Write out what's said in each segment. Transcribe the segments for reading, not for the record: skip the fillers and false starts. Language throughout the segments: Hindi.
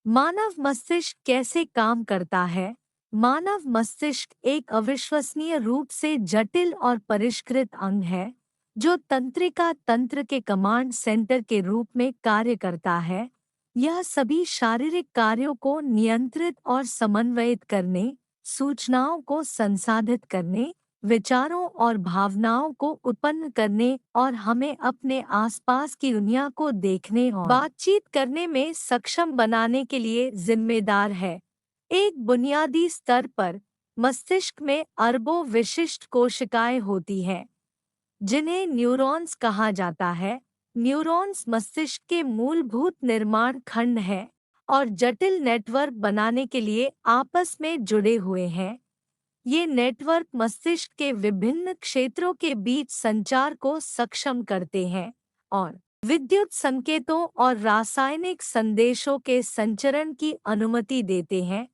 मानव मस्तिष्क कैसे काम करता है? मानव मस्तिष्क एक अविश्वसनीय रूप से जटिल और परिष्कृत अंग है, जो तंत्रिका तंत्र के कमांड सेंटर के रूप में कार्य करता है। यह सभी शारीरिक कार्यों को नियंत्रित और समन्वयित करने, सूचनाओं को संसाधित करने, विचारों और भावनाओं को उत्पन्न करने और हमें अपने आसपास की दुनिया को देखने और बातचीत करने में सक्षम बनाने के लिए जिम्मेदार है। एक बुनियादी स्तर पर मस्तिष्क में अरबों विशिष्ट कोशिकाएं होती हैं, जिन्हें न्यूरॉन्स कहा जाता है। न्यूरॉन्स मस्तिष्क के मूलभूत निर्माण खंड हैं और जटिल नेटवर्क बनाने के लिए आपस में जुड़े हुए हैं। ये नेटवर्क मस्तिष्क के विभिन्न क्षेत्रों के बीच संचार को सक्षम करते हैं और विद्युत संकेतों और रासायनिक संदेशों के संचरण की अनुमति देते हैं।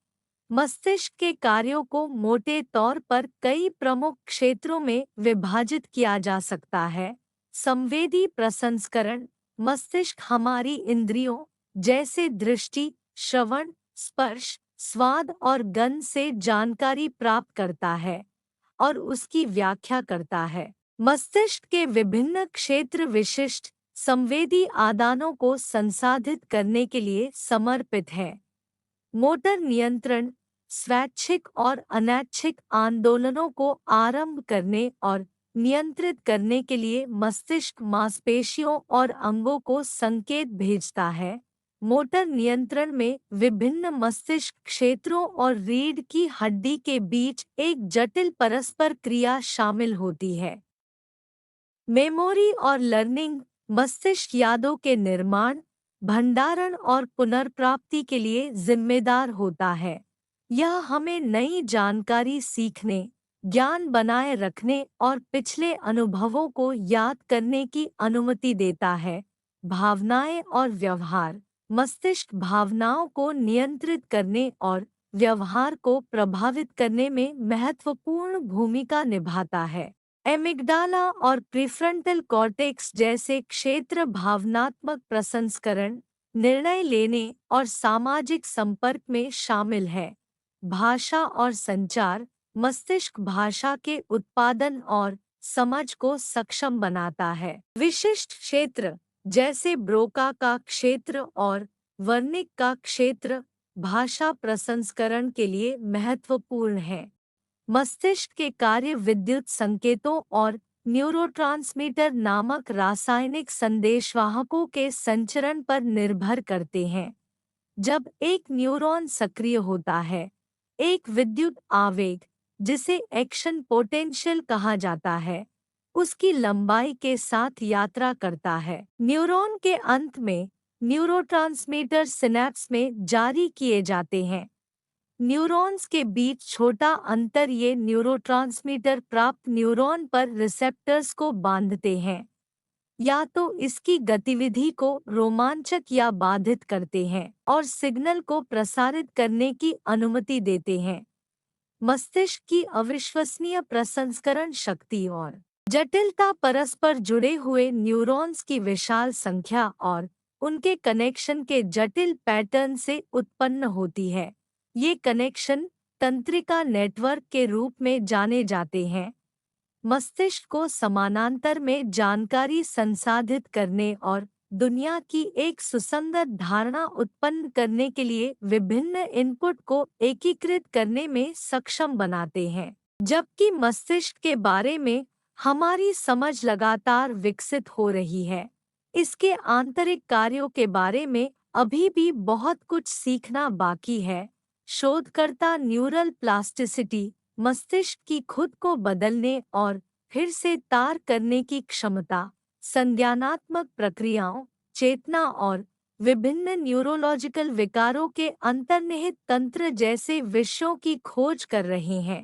मस्तिष्क के कार्यों को मोटे तौर पर कई प्रमुख क्षेत्रों में विभाजित किया जा सकता है। संवेदी प्रसंस्करण: मस्तिष्क हमारी इंद्रियों जैसे दृष्टि, श्रवण, स्पर्श, स्वाद और गंध से जानकारी प्राप्त करता है और उसकी व्याख्या करता है। मस्तिष्क के विभिन्न क्षेत्र विशिष्ट संवेदी आदानों को संसाधित करने के लिए समर्पित हैं। मोटर नियंत्रण: स्वैच्छिक और अनैच्छिक आंदोलनों को आरंभ करने और नियंत्रित करने के लिए मस्तिष्क मांसपेशियों और अंगों को संकेत भेजता है। मोटर नियंत्रण में विभिन्न मस्तिष्क क्षेत्रों और रीढ़ की हड्डी के बीच एक जटिल परस्पर क्रिया शामिल होती है। मेमोरी और लर्निंग: मस्तिष्क यादों के निर्माण, भंडारण और पुनर्प्राप्ति के लिए जिम्मेदार होता है। यह हमें नई जानकारी सीखने, ज्ञान बनाए रखने और पिछले अनुभवों को याद करने की अनुमति देता है। भावनाएं और व्यवहार: मस्तिष्क भावनाओं को नियंत्रित करने और व्यवहार को प्रभावित करने में महत्वपूर्ण भूमिका निभाता है। एमिग्डाला और प्रीफ्रंटल कॉर्टेक्स जैसे क्षेत्र भावनात्मक प्रसंस्करण, निर्णय लेने और सामाजिक संपर्क में शामिल है। भाषा और संचार: मस्तिष्क भाषा के उत्पादन और समझ को सक्षम बनाता है। विशिष्ट क्षेत्र जैसे ब्रोका का क्षेत्र और वर्निक का क्षेत्र भाषा प्रसंस्करण के लिए महत्वपूर्ण है। मस्तिष्क के कार्य विद्युत संकेतों और न्यूरोट्रांसमीटर नामक रासायनिक संदेशवाहकों के संचरण पर निर्भर करते हैं। जब एक न्यूरॉन सक्रिय होता है, एक विद्युत आवेग, जिसे एक्शन पोटेंशियल कहा जाता है, उसकी लंबाई के साथ यात्रा करता है। न्यूरॉन के अंत में न्यूरोट्रांसमीटर सिनैप्स में जारी किए जाते हैं। न्यूरॉन्स के बीच छोटा अंतर ये न्यूरोट्रांसमीटर प्राप्त न्यूरॉन पर रिसेप्टर्स को बांधते हैं, या तो इसकी गतिविधि को रोमांचक या बाधित करते हैं और सिग्नल को प्रसारित करने की अनुमति देते हैं। मस्तिष्क की अविश्वसनीय प्रसंस्करण शक्ति और जटिलता: परस्पर जुड़े हुए न्यूरॉन्स की विशाल संख्या और उनके कनेक्शन के जटिल पैटर्न से उत्पन्न होती है। ये कनेक्शन तंत्रिका नेटवर्क के रूप में जाने जाते हैं। मस्तिष्क को समानांतर में जानकारी संसाधित करने और दुनिया की एक सुसंगत धारणा उत्पन्न करने के लिए विभिन्न इनपुट को एकीकृत करने में सक्षम बनाते हैं। जबकि मस्तिष्क के बारे में हमारी समझ लगातार विकसित हो रही है, इसके आंतरिक कार्यों के बारे में अभी भी बहुत कुछ सीखना बाकी है। शोधकर्ता न्यूरल प्लास्टिसिटी, मस्तिष्क की खुद को बदलने और फिर से तार करने की क्षमता, संज्ञानात्मक प्रक्रियाओं, चेतना और विभिन्न न्यूरोलॉजिकल विकारों के अंतर्निहित तंत्र जैसे विषयों की खोज कर रहे हैं।